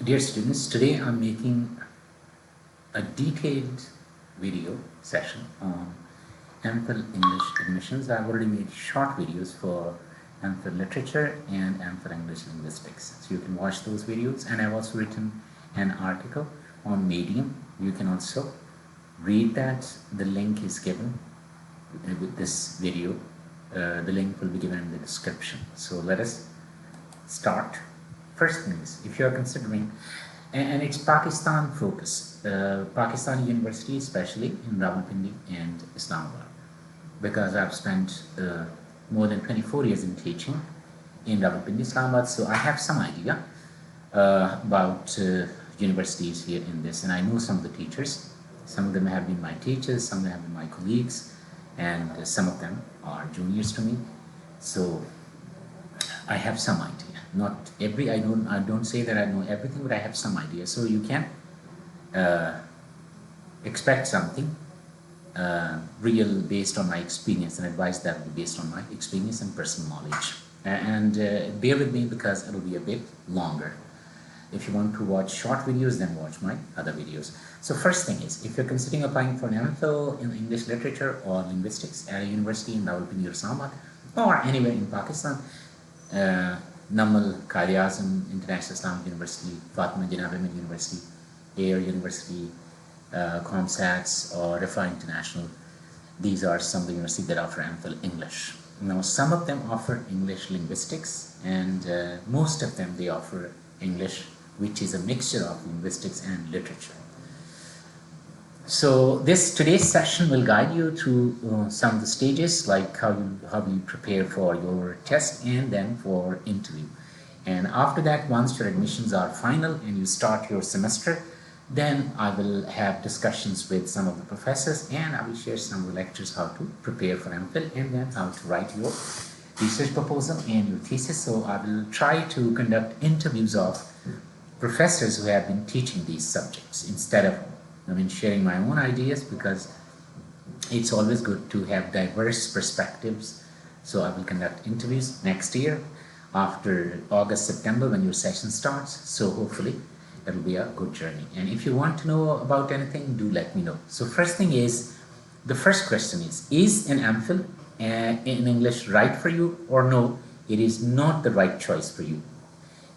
Dear students, today I'm making a detailed video session on MPhil English admissions. I've already made short videos for MPhil Literature and MPhil English Linguistics. So you can watch those videos, and I've also written an article on Medium. You can also read that. The link is given with this video. The link will be given in the description. So let us start. First thing is, if you are considering, and it's Pakistan focus, Pakistani University, especially in Rawalpindi and Islamabad, because I've spent more than 24 years in teaching in Rawalpindi, Islamabad, so I have some idea about universities here in this, and I know some of the teachers. Some of them have been my teachers, some of them have been my colleagues, and some of them are juniors to me. So I have some idea. Not every, I don't say that I know everything, but I have some idea. So you can expect something real based on my experience, and advice that will be based on my experience and personal knowledge. And bear with me because it'll be a bit longer. If you want to watch short videos, then watch my other videos. So first thing is, if you're considering applying for an MPhil in English Literature or Linguistics at a university in Rawalpindi or Islamabad or anywhere in Pakistan, NUML IIUI International Islamic University, Fatima Jinnah Women University, Air University, ComSats, or Riphah International, these are some of the universities that offer MPhil English. Now, some of them offer English Linguistics, and most of them they offer English, which is a mixture of linguistics and literature. So today's session will guide you through some of the stages, like how you prepare for your test and then for interview. And after that, once your admissions are final and you start your semester, then I will have discussions with some of the professors, and I will share some of the lectures how to prepare for MPhil and then how to write your research proposal and your thesis. So I will try to conduct interviews of professors who have been teaching these subjects instead of sharing my own ideas, because it's always good to have diverse perspectives. So I will conduct interviews next year after August, September, when your session starts. So hopefully it will be a good journey. And if you want to know about anything, do let me know. So first thing is, the first question is an MPhil in English right for you or no? It is not the right choice for you.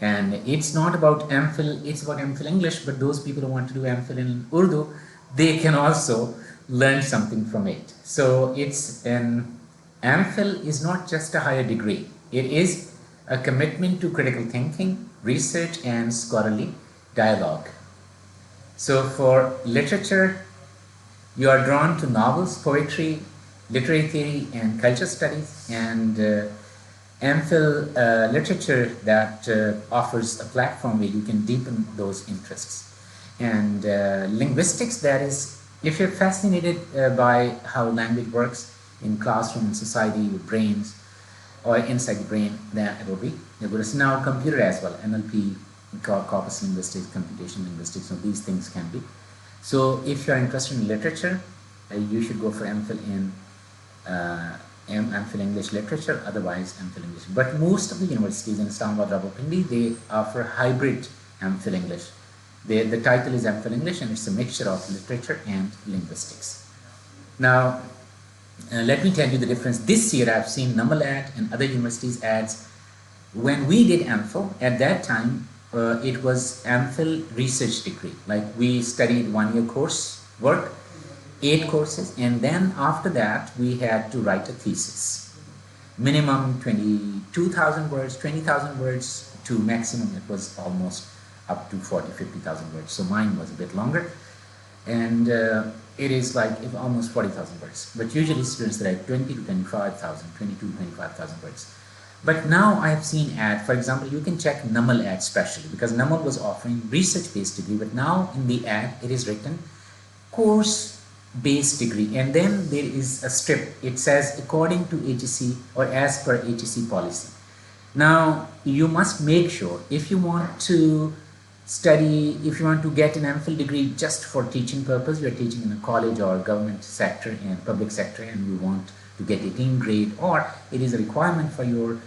And it's not about MPhil, it's about MPhil English, but those people who want to do MPhil in Urdu, they can also learn something from it. So it's an MPhil is not just a higher degree. It is a commitment to critical thinking, research, and scholarly dialogue. So for literature, you are drawn to novels, poetry, literary theory, and culture studies, and MPhil literature that offers a platform where you can deepen those interests. And linguistics, that is, if you're fascinated by how language works in classroom, in society, with brains, or inside the brain, then it will be good. So now computer as well, NLP, corpus linguistics, computation linguistics, so these things can be. So if you're interested in literature, you should go for MPhil in MPhil English Literature, otherwise MPhil English. But most of the universities in Islamabad, Rawalpindi, they offer hybrid MPhil English. The title is MPhil English, and it's a mixture of literature and linguistics. Now, let me tell you the difference. This year I've seen NUML ad and other universities ads. When we did MPhil, at that time, it was MPhil research degree. Like, we studied 1-year course work, 8 courses, and then after that we had to write a thesis. Minimum 22,000 words, 20,000 words, to maximum it was almost up to 40,000-50,000 words. So mine was a bit longer, and it is like almost 40,000 words. But usually students write 20 to 25,000, 22 to 25,000 words. But now I have seen ad, for example, you can check NUML ad specially, because NUML was offering research-based degree, but now in the ad it is written course-based degree, and then there is a strip. It says according to HEC or as per HEC policy. Now you must make sure, if you want to study, if you want to get an MPhil degree just for teaching purpose, you are teaching in a college or government sector and public sector, and you want to get 18 grade, or it is a requirement for your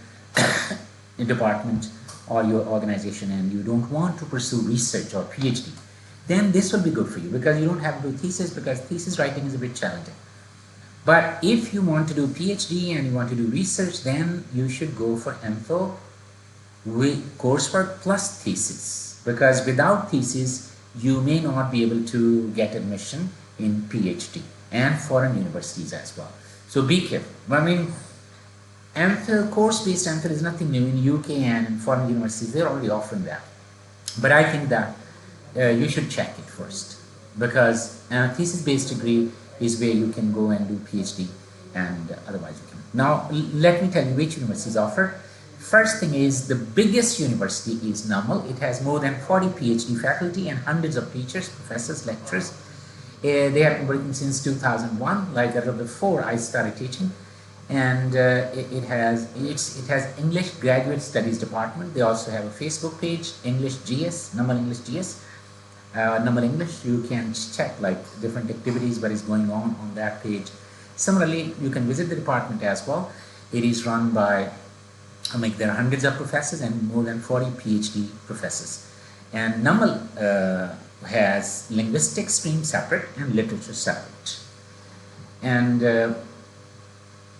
department or your organization and you don't want to pursue research or PhD, then this will be good for you because you don't have to do thesis, because thesis writing is a bit challenging. But if you want to do PhD and you want to do research, then you should go for MPhil with coursework plus thesis, because without thesis you may not be able to get admission in PhD and foreign universities as well. So be careful. I mean, MPhil, course-based MPhil is nothing new. In UK and in foreign universities, they're already offering that. But I think that you should check it first, because a thesis-based degree is where you can go and do PhD, and otherwise you can. Now, let me tell you which universities offer. First thing is, the biggest university is NUML. It has more than 40 PhD faculty and hundreds of teachers, professors, lecturers. They have been working since 2001, like before I started teaching. And it has English Graduate Studies Department. They also have a Facebook page, English GS, NUML English GS. NUML English, you can check like different activities, what is going on that page. Similarly, you can visit the department as well. It is run by, there are hundreds of professors and more than 40 PhD professors. And NUML has linguistics stream separate and literature separate. And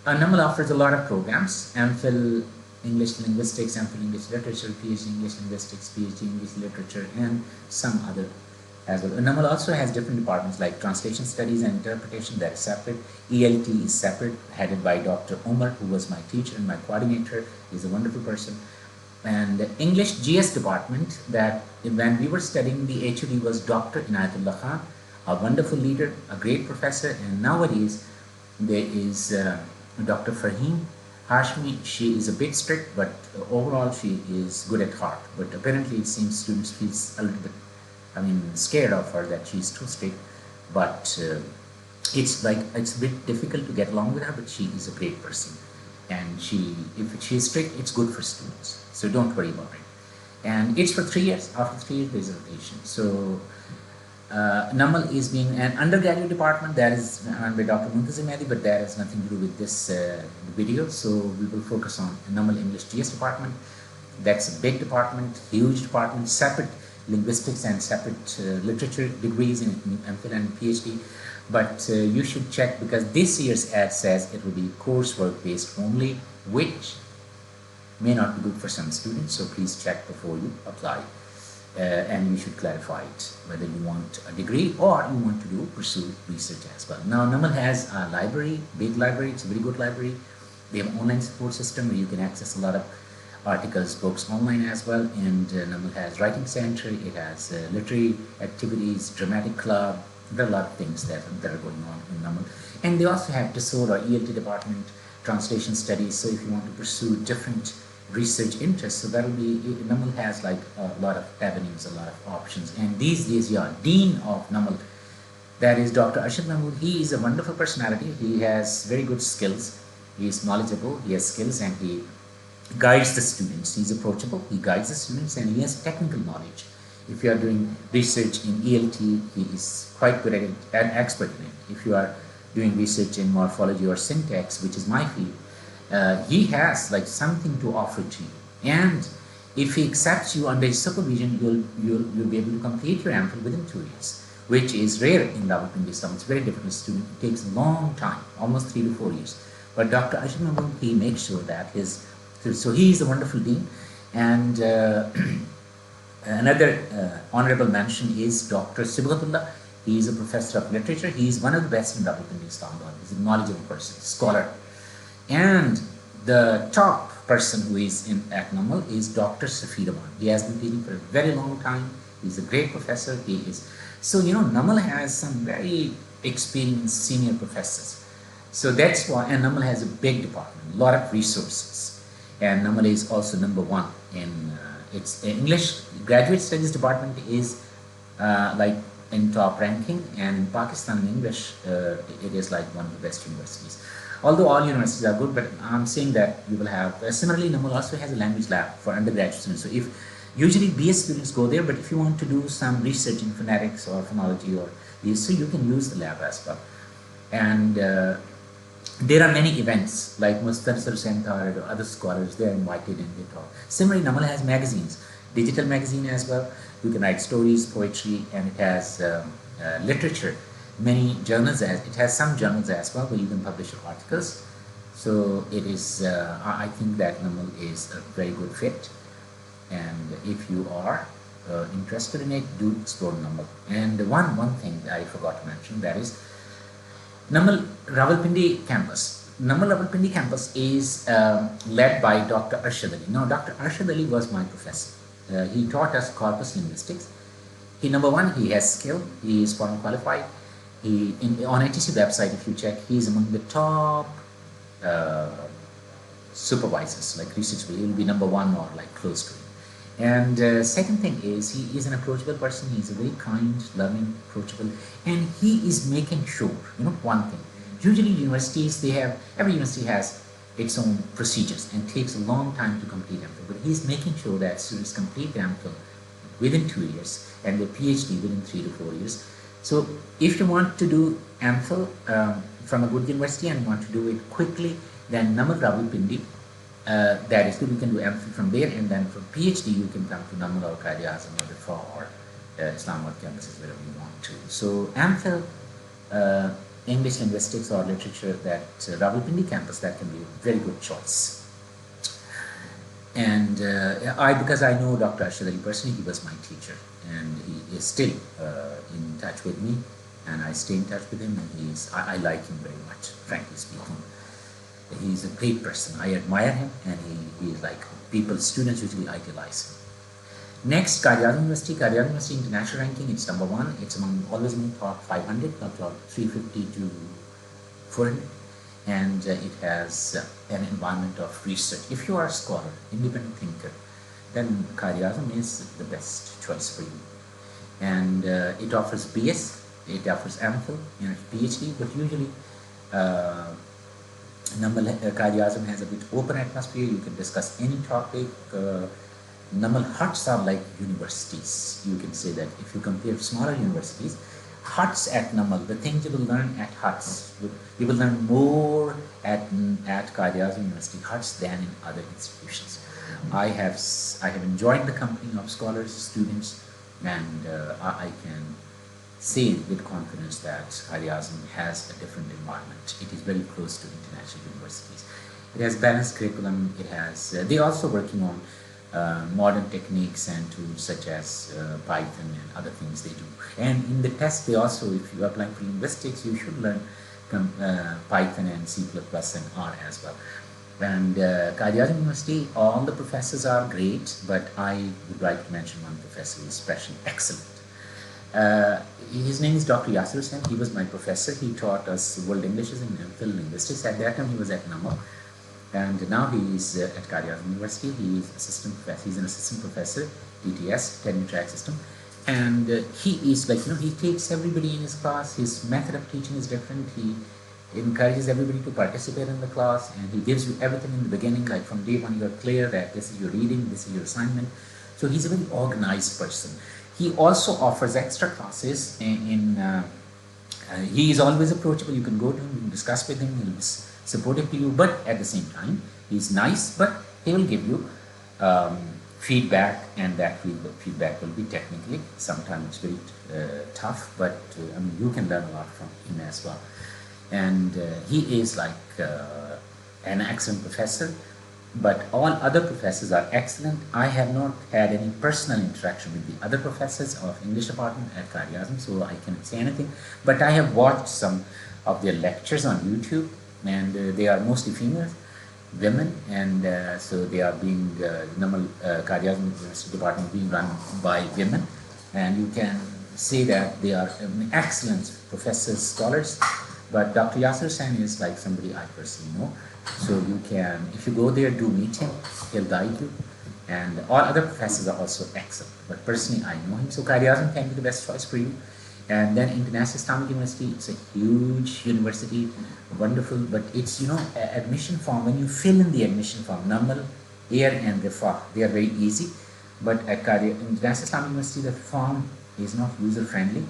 NUML offers a lot of programs: MPhil English Linguistics, MPhil English Literature, PhD English Linguistics, PhD English Literature, and some other as well. NUML also has different departments like Translation Studies and Interpretation, that is separate. ELT is separate, headed by Dr. Omar, who was my teacher and my coordinator. He's a wonderful person. And the English GS department, that when we were studying the HOD was Dr. Inayatullah Khan, a wonderful leader, a great professor. And nowadays there is Dr. Farheen Hashmi. She is a bit strict, but overall she is good at heart. But apparently it seems students feel a little bit, scared of her, that she's too strict. But it's a bit difficult to get along with her, but she is a great person. And if she is strict, it's good for students. So don't worry about it. And it's for 3 years. After 3 years, there's a rotation. So NUML is being an undergraduate department that is run by Dr. Muntazir Mehdi, but that has nothing to do with this video. So we will focus on NUML English GS department. That's a big department, huge department, separate linguistics and separate literature degrees in MPhil and PhD. But you should check, because this year's ad says it will be coursework based only, which may not be good for some students. So please check before you apply. And you should clarify it, whether you want a degree or you want to pursue research as well. Now, NUML has a library, big library. It's a very good library. They have an online support system where you can access a lot of articles, books online as well. And NUML has writing center. It has literary activities, dramatic club. There are a lot of things that are going on in NUML. And they also have TESOL or ELT department, translation studies. So if you want to pursue different research interests, so that will be, NUML has like a lot of avenues, a lot of options. And these days, Dean of NUML, that is Dr. Arshad Mahmood. He is a wonderful personality. He has very good skills. He is knowledgeable, he has skills, and he guides the students. He's approachable, he guides the students, and he has technical knowledge. If you are doing research in ELT, he is quite good at it, an expert in it. If you are doing research in morphology or syntax, which is my field, he has like something to offer to you. And if he accepts you under his supervision, you'll be able to complete your MPhil within 2 years, which is rare in developing Islam. It's very difficult student. It takes a long time, almost 3 to 4 years. But Dr. Ashim Mahmood, he makes sure that so he is a wonderful dean. And another honorable mention is Dr. Sibghatullah. He is a professor of literature. He is one of the best in developing Islam. He's a knowledgeable person, scholar. And the top person who is at NUML is Dr. Safir Aman. He has been teaching for a very long time. He's a great professor. So NUML has some very experienced senior professors. So that's why, and NUML has a big department, a lot of resources. And NUML is also #1 in its English Graduate Studies department is like in top ranking, and in Pakistan in English it is like one of the best universities. Although all universities are good, but I'm saying that you will have, similarly NUML also has a language lab for undergraduate students. So if usually BS students go there, but if you want to do some research in phonetics or phonology or so you can use the lab as well. And There are many events like Mustansar Senthar or other scholars, they are invited and they talk. Similarly, Namal has magazines, digital magazine as well. You can write stories, poetry, and it has literature. Many journals, it has some journals as well where you can publish your articles. So it is, I think that Namal is a very good fit. And if you are interested in it, do explore Namal. And one thing that I forgot to mention, that is Namal Rawalpindi campus. Namal Rawalpindi campus is led by Dr. Arshad Ali. Now, Dr. Arshad Ali was my professor. He taught us corpus linguistics. He, number one, he has skill. He is foreign qualified. On ATC website, if you check, he is among the top uh, supervisors, like research. He will be number one or like close to it. And second thing is, he is an approachable person. He is a very kind, loving, approachable, and he is making sure, one thing. Usually universities, every university has its own procedures and takes a long time to complete MPhil, but he's making sure that students complete MPhil within 2 years and their PhD within 3 to 4 years. So if you want to do MPhil from a good university and want to do it quickly, then Namal Rawalpindi, that is good. You can do MPhil from there, and then for PhD you can come to Namal or Riaz or Riphah or Islamabad campuses, wherever you want to. So MPhil, English linguistics or literature, that Rawalpindi campus, that can be a very good choice. And because I know Dr. Arshad Ali personally, he was my teacher, and he is still in touch with me, and I stay in touch with him, and I like him very much, frankly speaking. He's a great person. I admire him, and he is like students usually idolize him. Next, Qaid University. Qaid University international ranking, it's number one. It's always among top 500, top 350 to 400, and it has an environment of research. If you are a scholar, independent thinker, then Qaid is the best choice for you. And it offers BS, it offers MPhil, PhD, but usually Qaid has a bit open atmosphere. You can discuss any topic. Namal huts are like universities. You can say that if you compare smaller universities, huts at Namal, the things you will learn at huts, you will learn more at Qaid University huts than in other institutions. I have enjoyed the company of scholars, students, and I can say with confidence that Qaid has a different environment. It is very close to international universities. It has balanced curriculum. It has. They're also working on modern techniques and tools such as Python and other things they do. And in the test, they also, if you are applying for linguistics, you should learn Python and C++ and R as well. And Qaid University, all the professors are great, but I would like to mention one professor who is especially excellent. His name is Dr. Yasir Hussain. He was my professor. He taught us World Englishes and MPhil linguistics. At that time, he was at Namal. And now he is at Qaid University. He is assistant professor. He's an assistant professor, TTS, tenure track system. And he is like, he takes everybody in his class. His method of teaching is different. He encourages everybody to participate in the class, and he gives you everything in the beginning, like from day one you're clear that this is your reading, this is your assignment. So he's a very organized person. He also offers extra classes he is always approachable. You can go to him, you can discuss with him, he'll be supportive to you, but at the same time, he's nice, but he will give you feedback, and that feedback will be technically, sometimes it's very tough, but you can learn a lot from him as well. And he is like an excellent professor, but all other professors are excellent. I have not had any personal interaction with the other professors of English department at Qaid, so I cannot say anything, but I have watched some of their lectures on YouTube, and they are mostly female, women, and so they are being Qaid University department being run by women, and you can say that they are excellent professors, scholars. But Dr. Yasir Hussain is like somebody I personally know. So you can, if you go there, do meet him. He'll guide you. And all other professors are also excellent. But personally, I know him. So Qaid can be the best choice for you. And then International Islamic University, it's a huge university, wonderful. But it's, admission form, when you fill in the admission form, Namal, Air, and Riphah, they are very easy. But at International Islamic University, the form is not user-friendly.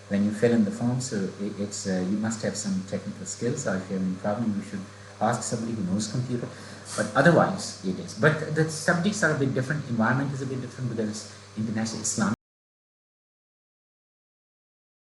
when you fill in the form. So it's you must have some technical skills, or if you have any problem, you should ask somebody who knows computer. But otherwise, it is. But the subjects are a bit different. Environment is a bit different because it's international Islamic